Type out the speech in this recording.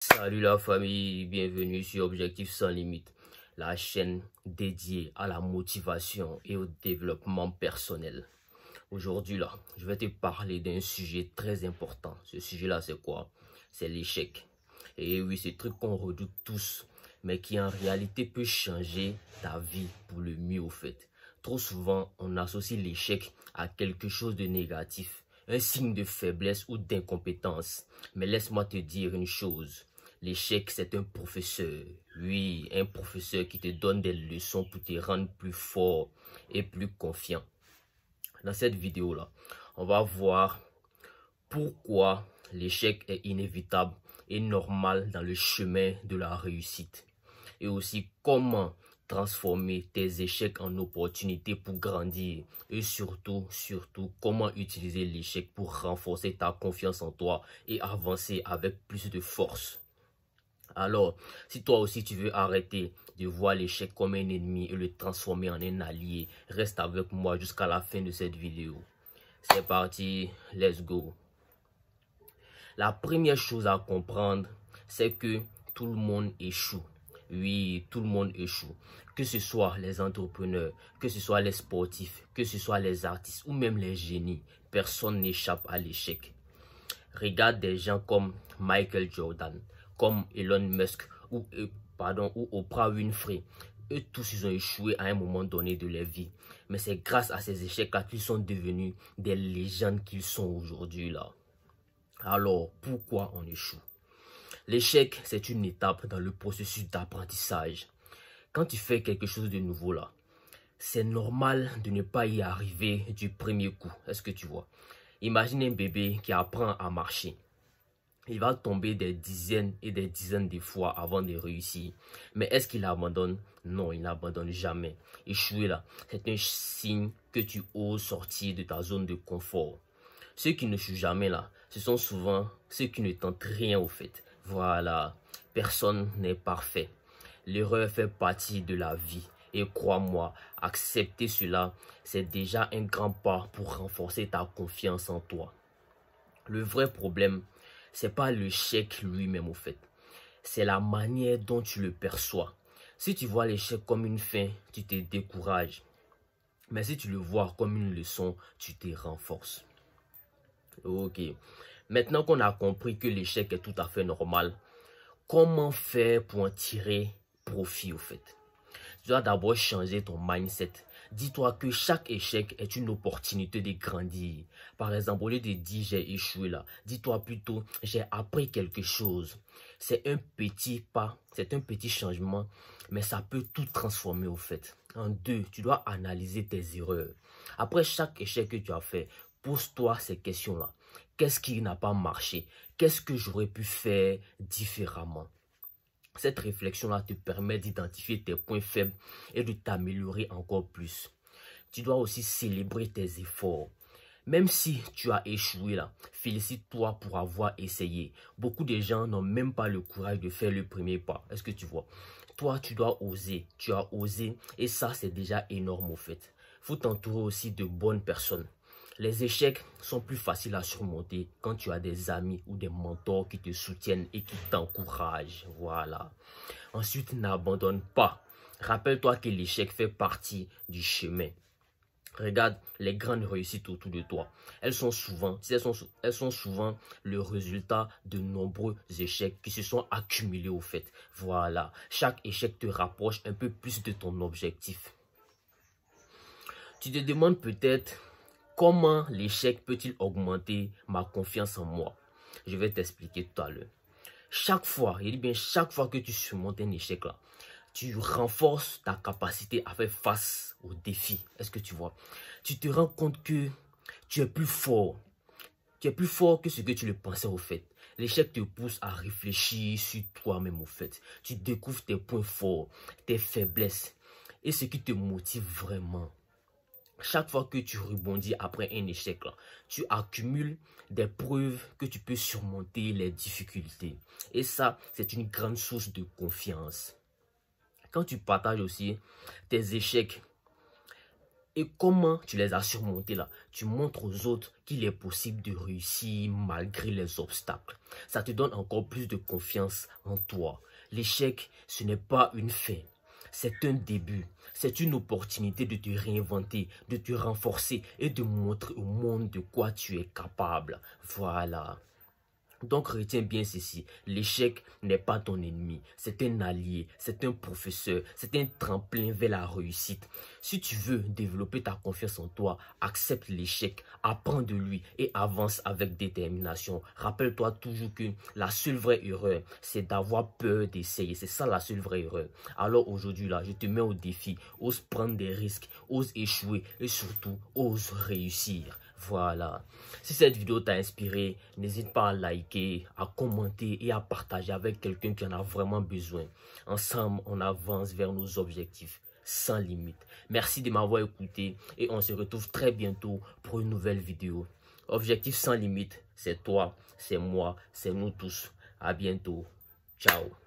Salut la famille, bienvenue sur Objectif sans limite, la chaîne dédiée à la motivation et au développement personnel. Aujourd'hui là, je vais te parler d'un sujet très important. Ce sujet-là, c'est quoi? C'est l'échec. Et oui, c'est un truc qu'on redoute tous, mais qui en réalité peut changer ta vie pour le mieux au fait. Trop souvent, on associe l'échec à quelque chose de négatif, un signe de faiblesse ou d'incompétence. Mais laisse-moi te dire une chose. L'échec, c'est un professeur. Oui, un professeur qui te donne des leçons pour te rendre plus fort et plus confiant. Dans cette vidéo-là, on va voir pourquoi l'échec est inévitable et normal dans le chemin de la réussite. Et aussi comment transformer tes échecs en opportunités pour grandir. Et surtout, comment utiliser l'échec pour renforcer ta confiance en toi et avancer avec plus de force. Alors, si toi aussi tu veux arrêter de voir l'échec comme un ennemi et le transformer en un allié, reste avec moi jusqu'à la fin de cette vidéo. C'est parti, let's go. La première chose à comprendre, c'est que tout le monde échoue. Oui, tout le monde échoue. Que ce soit les entrepreneurs, que ce soit les sportifs, que ce soit les artistes ou même les génies, personne n'échappe à l'échec. Regarde des gens comme Michael Jordan, comme Elon Musk ou Oprah Winfrey. Eux tous, ils ont échoué à un moment donné de leur vie. Mais c'est grâce à ces échecs-là qu'ils sont devenus des légendes qu'ils sont aujourd'hui là. Alors, pourquoi on échoue? L'échec, c'est une étape dans le processus d'apprentissage. Quand tu fais quelque chose de nouveau là, c'est normal de ne pas y arriver du premier coup. Est-ce que tu vois? Imagine un bébé qui apprend à marcher. Il va tomber des dizaines et des dizaines de fois avant de réussir. Mais est-ce qu'il abandonne? Non, il n'abandonne jamais. Échouer là, c'est un signe que tu oses sortir de ta zone de confort. Ceux qui ne échouent jamais là, ce sont souvent ceux qui ne tentent rien au fait. Voilà, personne n'est parfait. L'erreur fait partie de la vie. Et crois-moi, accepter cela, c'est déjà un grand pas pour renforcer ta confiance en toi. Le vrai problème, c'est pas l'échec lui-même au fait. C'est la manière dont tu le perçois. Si tu vois l'échec comme une fin, tu te décourages. Mais si tu le vois comme une leçon, tu te renforces. Ok. Maintenant qu'on a compris que l'échec est tout à fait normal, comment faire pour en tirer profit au fait? Tu dois d'abord changer ton mindset. Dis-toi que chaque échec est une opportunité de grandir. Par exemple, au lieu de dire j'ai échoué là, dis-toi plutôt j'ai appris quelque chose. C'est un petit pas, c'est un petit changement, mais ça peut tout transformer au fait. En deux, tu dois analyser tes erreurs. Après chaque échec que tu as fait, pose-toi ces questions-là. Qu'est-ce qui n'a pas marché? Qu'est-ce que j'aurais pu faire différemment? Cette réflexion-là te permet d'identifier tes points faibles et de t'améliorer encore plus. Tu dois aussi célébrer tes efforts. Même si tu as échoué là, félicite-toi pour avoir essayé. Beaucoup de gens n'ont même pas le courage de faire le premier pas. Est-ce que tu vois? Toi, tu dois oser. Tu as osé et ça, c'est déjà énorme au fait. Il faut t'entourer aussi de bonnes personnes. Les échecs sont plus faciles à surmonter quand tu as des amis ou des mentors qui te soutiennent et qui t'encouragent. Voilà. Ensuite, n'abandonne pas. Rappelle-toi que l'échec fait partie du chemin. Regarde les grandes réussites autour de toi. Elles sont souvent le résultat de nombreux échecs qui se sont accumulés au fait. Voilà. Chaque échec te rapproche un peu plus de ton objectif. Tu te demandes peut-être comment l'échec peut-il augmenter ma confiance en moi? Je vais t'expliquer tout à l'heure. Chaque fois, il dit bien chaque fois que tu surmontes un échec là, tu renforces ta capacité à faire face aux défis. Est-ce que tu vois? Tu te rends compte que tu es plus fort. Tu es plus fort que ce que tu le pensais au fait. L'échec te pousse à réfléchir sur toi-même au fait. Tu découvres tes points forts, tes faiblesses et ce qui te motive vraiment. Chaque fois que tu rebondis après un échec, là, tu accumules des preuves que tu peux surmonter les difficultés. Et ça, c'est une grande source de confiance. Quand tu partages aussi tes échecs Et comment tu les as surmontés là? Tu montres aux autres qu'il est possible de réussir malgré les obstacles. Ça te donne encore plus de confiance en toi. L'échec, ce n'est pas une fin. C'est un début. C'est une opportunité de te réinventer, de te renforcer et de montrer au monde de quoi tu es capable. Voilà. Donc retiens bien ceci, l'échec n'est pas ton ennemi, c'est un allié, c'est un professeur, c'est un tremplin vers la réussite. Si tu veux développer ta confiance en toi, accepte l'échec, apprends de lui et avance avec détermination. Rappelle-toi toujours que la seule vraie erreur, c'est d'avoir peur d'essayer, c'est ça la seule vraie erreur. Alors aujourd'hui là, je te mets au défi, ose prendre des risques, ose échouer et surtout ose réussir. Voilà. Si cette vidéo t'a inspiré, n'hésite pas à liker, à commenter et à partager avec quelqu'un qui en a vraiment besoin. Ensemble, on avance vers nos objectifs sans limite. Merci de m'avoir écouté et on se retrouve très bientôt pour une nouvelle vidéo. Objectif sans limite, c'est toi, c'est moi, c'est nous tous. À bientôt. Ciao.